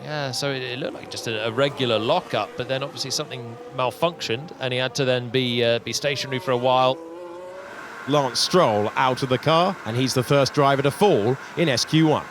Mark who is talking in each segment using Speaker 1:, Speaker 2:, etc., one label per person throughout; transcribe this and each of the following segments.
Speaker 1: Yeah, so it looked like just a regular lockup, but then obviously something malfunctioned, and he had to then be stationary for a while.
Speaker 2: Lance Stroll out of the car, and he's the first driver to fall in SQ1.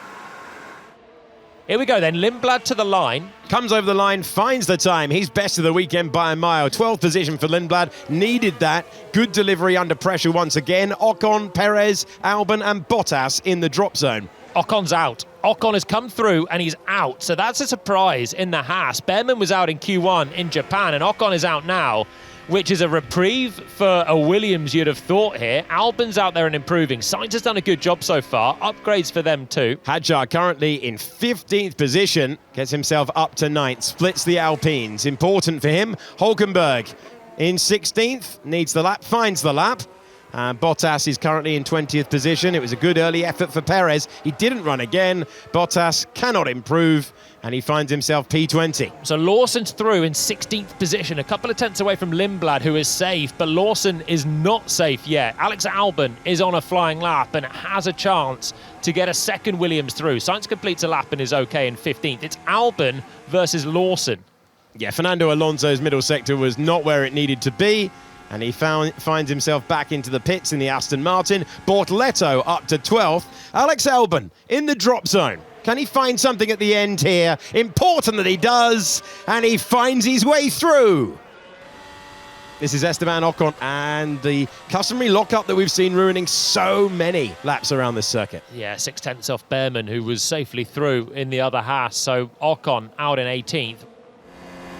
Speaker 1: Here we go then, Lindblad to the line.
Speaker 2: Comes over the line, finds the time. He's best of the weekend by a mile. 12th position for Lindblad. Needed that. Good delivery under pressure once again. Ocon, Perez, Albon and Bottas in the drop zone.
Speaker 1: Ocon's out. Ocon has come through and he's out. So that's a surprise in the Haas. Behrman was out in Q1 in Japan and Ocon is out now, which is a reprieve for a Williams, you'd have thought here. Albon's out there and improving. Sainz has done a good job so far. Upgrades for them too.
Speaker 2: Hadjar currently in 15th position. Gets himself up to 9th. Splits the Alpines. Important for him. Hulkenberg in 16th. Needs the lap. Finds the lap. Bottas is currently in 20th position. It was a good early effort for Perez. He didn't run again. Bottas cannot improve, and he finds himself P20.
Speaker 1: So Lawson's through in 16th position, a couple of tenths away from Lindblad, who is safe, but Lawson is not safe yet. Alex Albon is on a flying lap and has a chance to get a second Williams through. Sainz completes a lap and is okay in 15th. It's Albon versus Lawson.
Speaker 2: Yeah, Fernando Alonso's middle sector was not where it needed to be, and he finds himself back into the pits in the Aston Martin. Bortoleto up to 12th. Alex Albon in the drop zone. Can he find something at the end here? Important that he does, and he finds his way through. This is Esteban Ocon and the customary lockup that we've seen ruining so many laps around this circuit.
Speaker 1: Yeah, 6 tenths off Behrman, who was safely through in the other Haas. So Ocon out in 18th.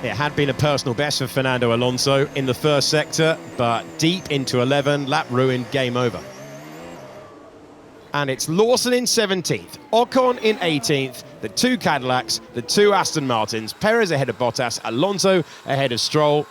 Speaker 2: It had been a personal best for Fernando Alonso in the first sector, but deep into 11, lap ruined, game over. And it's Lawson in 17th, Ocon in 18th, the 2 Cadillacs, the 2 Aston Martins, Perez ahead of Bottas, Alonso ahead of Stroll.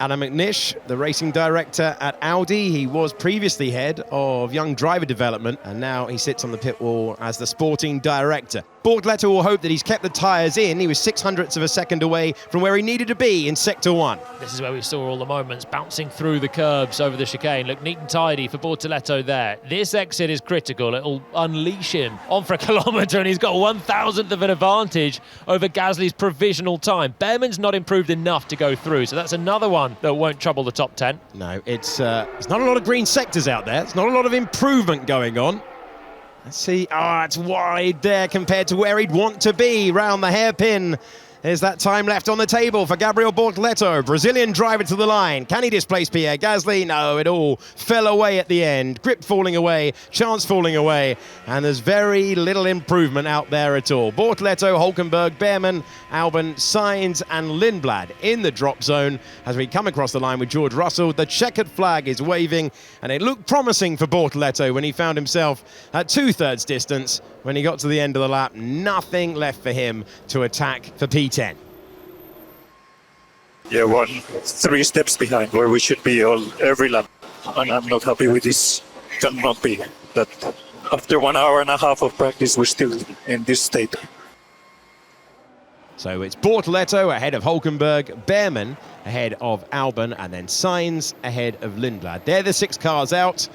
Speaker 2: Adam McNish, the racing director at Audi, he was previously head of young driver development, and now he sits on the pit wall as the sporting director. Bortoleto will hope that he's kept the tyres in. He was 0.06 of a second away from where he needed to be in Sector 1.
Speaker 1: This is where we saw all the moments, bouncing through the curbs over the chicane. Look neat and tidy for Bortoleto there. This exit is critical. It'll unleash him on for a kilometre, and he's got 1,000th of an advantage over Gasly's provisional time. Behrman's not improved enough to go through, so that's another one that won't trouble the top 10.
Speaker 2: No, it's not a lot of green sectors out there. It's not a lot of improvement going on. Let's see. It's wide there compared to where he'd want to be. Round the hairpin. There's that time left on the table for Gabriel Bortoleto, Brazilian driver to the line. Can he displace Pierre Gasly? No, it all fell away at the end. Grip falling away, chance falling away, and there's very little improvement out there at all. Bortoleto, Hulkenberg, Behrman, Albon, Sainz and Lindblad in the drop zone as we come across the line with George Russell. The checkered flag is waving, and it looked promising for Bortoleto when he found himself at 2/3 distance. When he got to the end of the lap, nothing left for him to attack for P10.
Speaker 3: Yeah, 3 steps behind where we should be every lap. And I'm not happy with this. Cannot be that after 1 hour and a half of practice, we're still in this state.
Speaker 2: So it's Bortoleto ahead of Hulkenberg, Behrman ahead of Albon, and then Sainz ahead of Lindblad. They're the 6 cars out.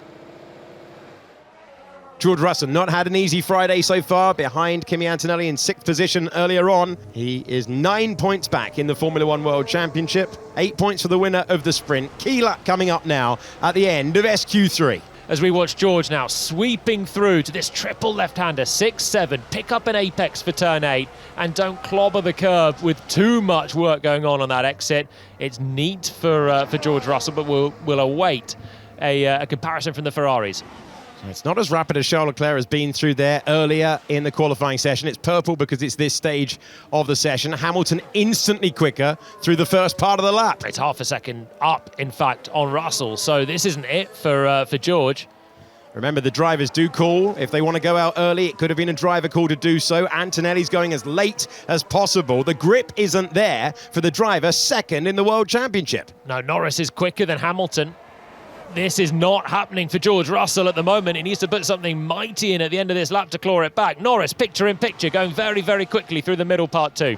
Speaker 2: George Russell not had an easy Friday so far, behind Kimi Antonelli in 6th position earlier on. He is 9 points back in the Formula One World Championship, 8 points for the winner of the sprint. Key lap coming up now at the end of SQ3.
Speaker 1: As we watch George now sweeping through to this triple left-hander, 6-7, pick up an apex for turn 8 and don't clobber the curb with too much work going on that exit. It's neat for George Russell, but we'll await a comparison from the Ferraris.
Speaker 2: It's not as rapid as Charles Leclerc has been through there earlier in the qualifying session. It's purple because it's this stage of the session. Hamilton instantly quicker through the first part of the lap.
Speaker 1: It's half a second up, in fact, on Russell. So this isn't it for George.
Speaker 2: Remember, the drivers do call. If they want to go out early, it could have been a driver call to do so. Antonelli's going as late as possible. The grip isn't there for the driver second in the World Championship.
Speaker 1: No, Norris is quicker than Hamilton. This is not happening for George Russell at the moment. He needs to put something mighty in at the end of this lap to claw it back. Norris, picture in picture, going very, very quickly through the middle part 2.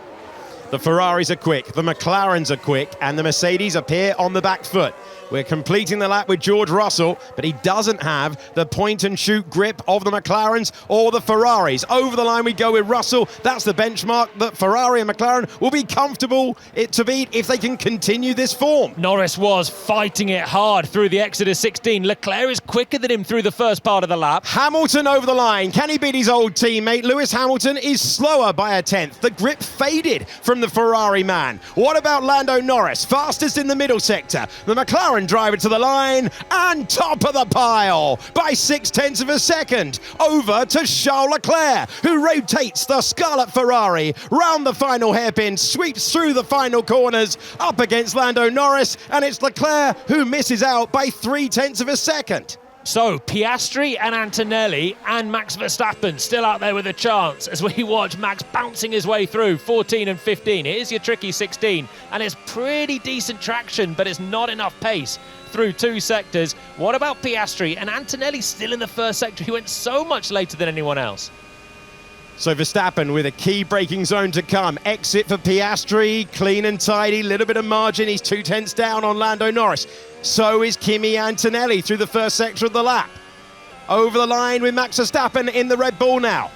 Speaker 2: The Ferraris are quick, the McLarens are quick, and the Mercedes appear on the back foot. We're completing the lap with George Russell, but he doesn't have the point-and-shoot grip of the McLarens or the Ferraris. Over the line we go with Russell. That's the benchmark that Ferrari and McLaren will be comfortable to beat if they can continue this form.
Speaker 1: Norris was fighting it hard through the exit of 16. Leclerc is quicker than him through the first part of the lap.
Speaker 2: Hamilton over the line. Can he beat his old teammate? Lewis Hamilton is slower by a tenth. The grip faded from the Ferrari man. What about Lando Norris? Fastest in the middle sector. The McLaren driver to the line and top of the pile by 0.6 of a second. Over to Charles Leclerc, who rotates the Scarlet Ferrari round the final hairpin, sweeps through the final corners up against Lando Norris, and it's Leclerc who misses out by 0.3 of a second.
Speaker 1: So, Piastri and Antonelli and Max Verstappen still out there with a chance as we watch Max bouncing his way through 14 and 15. Here's your tricky 16, and it's pretty decent traction, but it's not enough pace through two sectors. What about Piastri and Antonelli still in the first sector? He went so much later than anyone else.
Speaker 2: So Verstappen with a key braking zone to come. Exit for Piastri, clean and tidy, little bit of margin. He's 0.2 down on Lando Norris. So is Kimi Antonelli through the first sector of the lap. Over the line with Max Verstappen in the Red Bull now.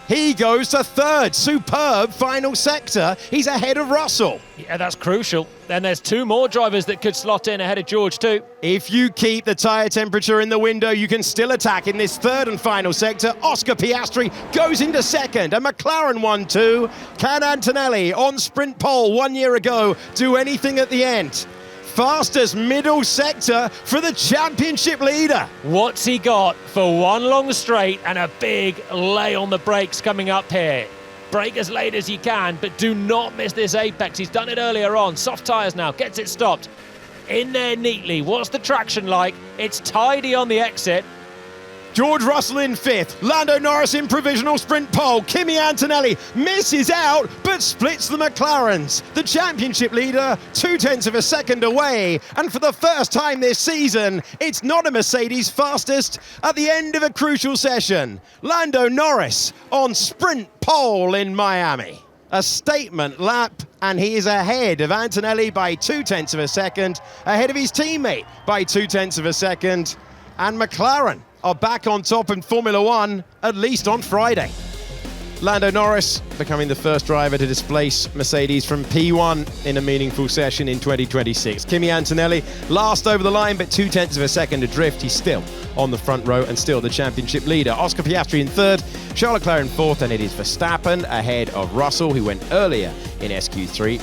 Speaker 2: He goes to third. Superb final sector. He's ahead of Russell.
Speaker 1: Yeah, that's crucial. Then there's two more drivers that could slot in ahead of George too.
Speaker 2: If you keep the tyre temperature in the window, you can still attack in this third and final sector. Oscar Piastri goes into second, and McLaren 1-2. Can Antonelli, on sprint pole 1 year ago, do anything at the end? Fastest middle sector for the championship leader.
Speaker 1: What's he got for one long straight and a big lay on the brakes coming up here? Brake as late as you can, but do not miss this apex. He's done it earlier on. Soft tyres now, gets it stopped. In there neatly. What's the traction like? It's tidy on the exit.
Speaker 2: George Russell in fifth, Lando Norris in provisional sprint pole. Kimi Antonelli misses out but splits the McLarens. The championship leader 0.2 of a second away, and for the first time this season, it's not a Mercedes fastest at the end of a crucial session. Lando Norris on sprint pole in Miami. A statement lap, and he is ahead of Antonelli by 0.2 of a second, ahead of his teammate by 0.2 of a second, and McLaren are back on top in Formula One, at least on Friday. Lando Norris becoming the first driver to displace Mercedes from P1 in a meaningful session in 2026. Kimi Antonelli last over the line, but 0.2 of a second adrift. He's still on the front row and still the championship leader. Oscar Piastri in third, Charles Leclerc in fourth, and it is Verstappen ahead of Russell, who went earlier in SQ3.